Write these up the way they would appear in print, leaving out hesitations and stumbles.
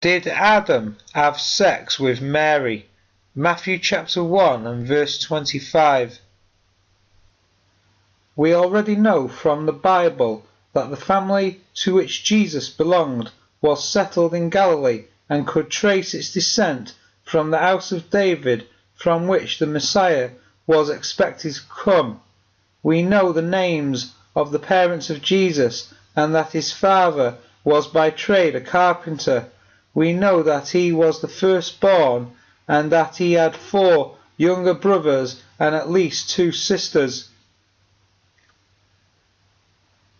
Did Adam have sex with Mary? Matthew chapter 1 and verse 25. We already know from the Bible that the family to which Jesus belonged was settled in Galilee and could trace its descent from the house of David, from which the Messiah was expected to come. We know the names of the parents of Jesus and that his father was by trade a carpenter. We know that he was the firstborn and that he had 4 younger brothers and at least 2 sisters.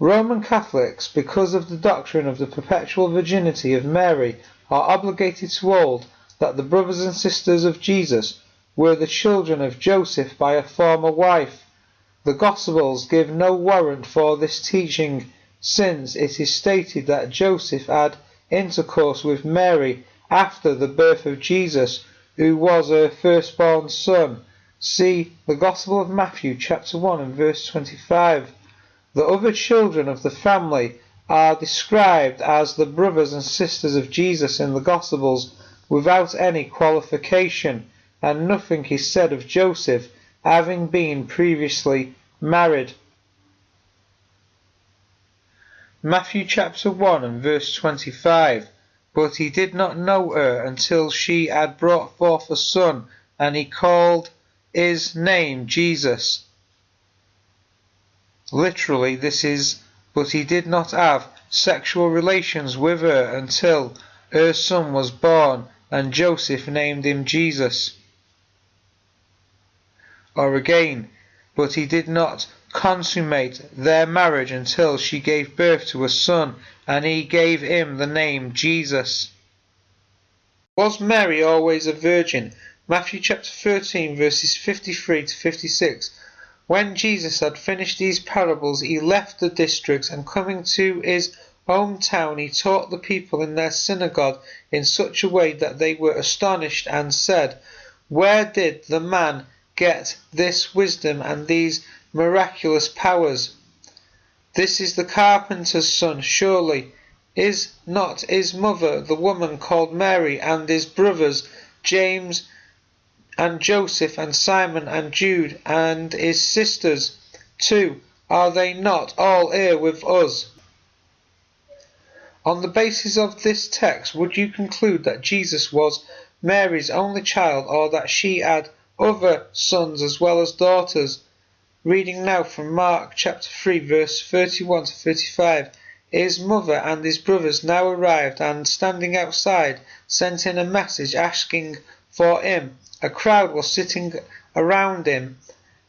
Roman Catholics, because of the doctrine of the perpetual virginity of Mary, are obligated to hold that the brothers and sisters of Jesus were the children of Joseph by a former wife. The Gospels give no warrant for this teaching, since it is stated that Joseph had intercourse with Mary after the birth of Jesus, who was her firstborn son. See the Gospel of Matthew chapter 1 and verse 25. The other children of the family are described as the brothers and sisters of Jesus in the Gospels without any qualification, and nothing is said of Joseph having been previously married. Matthew chapter 1 and verse 25. But he did not know her until she had brought forth a son, and he called his name Jesus. Literally, this is, but he did not have sexual relations with her until her son was born, and Joseph named him Jesus. Or again, but he did not consummate their marriage until she gave birth to a son, and he gave him the name Jesus. Was Mary always a virgin? Matthew chapter 13 verses 53 to 56. When Jesus had finished these parables, he left the districts, and coming to his hometown, he taught the people in their synagogue in such a way that they were astonished and said, "Where did the man get this wisdom and these miraculous powers? This is the carpenter's son, surely. Is not his mother the woman called Mary, and his brothers James and Joseph and Simon and Jude, and his sisters too? Are they not all here with us?" On the basis of this text, would you conclude that Jesus was Mary's only child, or that she had other sons as well as daughters? Reading now from Mark chapter 3 verse 31 to 35. His mother and his brothers now arrived, and standing outside sent in a message asking for him. A crowd was sitting around him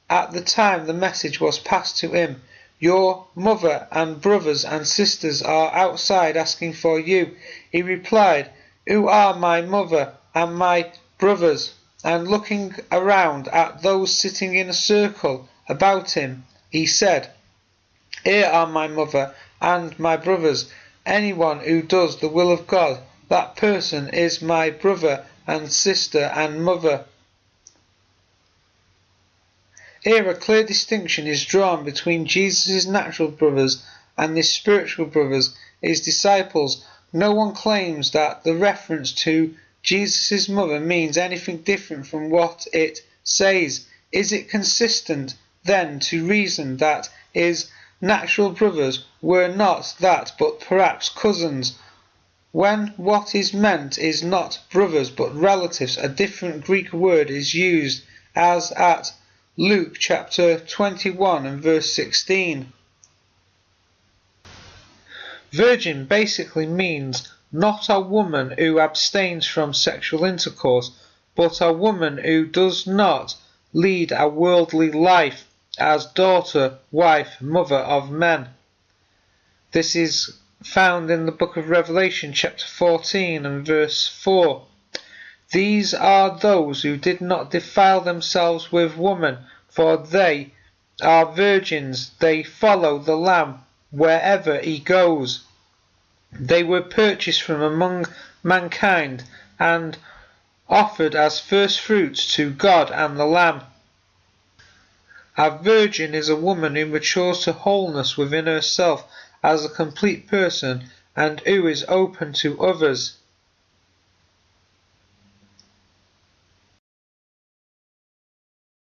at the time the message was passed to him. "Your mother and brothers and sisters are outside asking for you." He replied, "Who are my mother and my brothers?" And looking around at those sitting in a circle about him, he said, "Here are my mother and my brothers. Anyone who does the will of God, that person is my brother and sister and mother." Here a clear distinction is drawn between Jesus' natural brothers and his spiritual brothers, his disciples. No one claims that the reference to Jesus' mother means anything different from what it says. Is it consistent then to reason that his natural brothers were not that but perhaps cousins, when what is meant is not brothers but relatives? A different Greek word is used, as at Luke chapter 21 and verse 16. Virgin basically means not a woman who abstains from sexual intercourse, but a woman who does not lead a worldly life as daughter, wife, mother of men. This is found in the book of Revelation chapter 14 and verse 4. These are those who did not defile themselves with woman, for they are virgins. They follow the Lamb wherever he goes. They were purchased from among mankind and offered as first fruits to God and the Lamb. A virgin is a woman who matures to wholeness within herself as a complete person and who is open to others.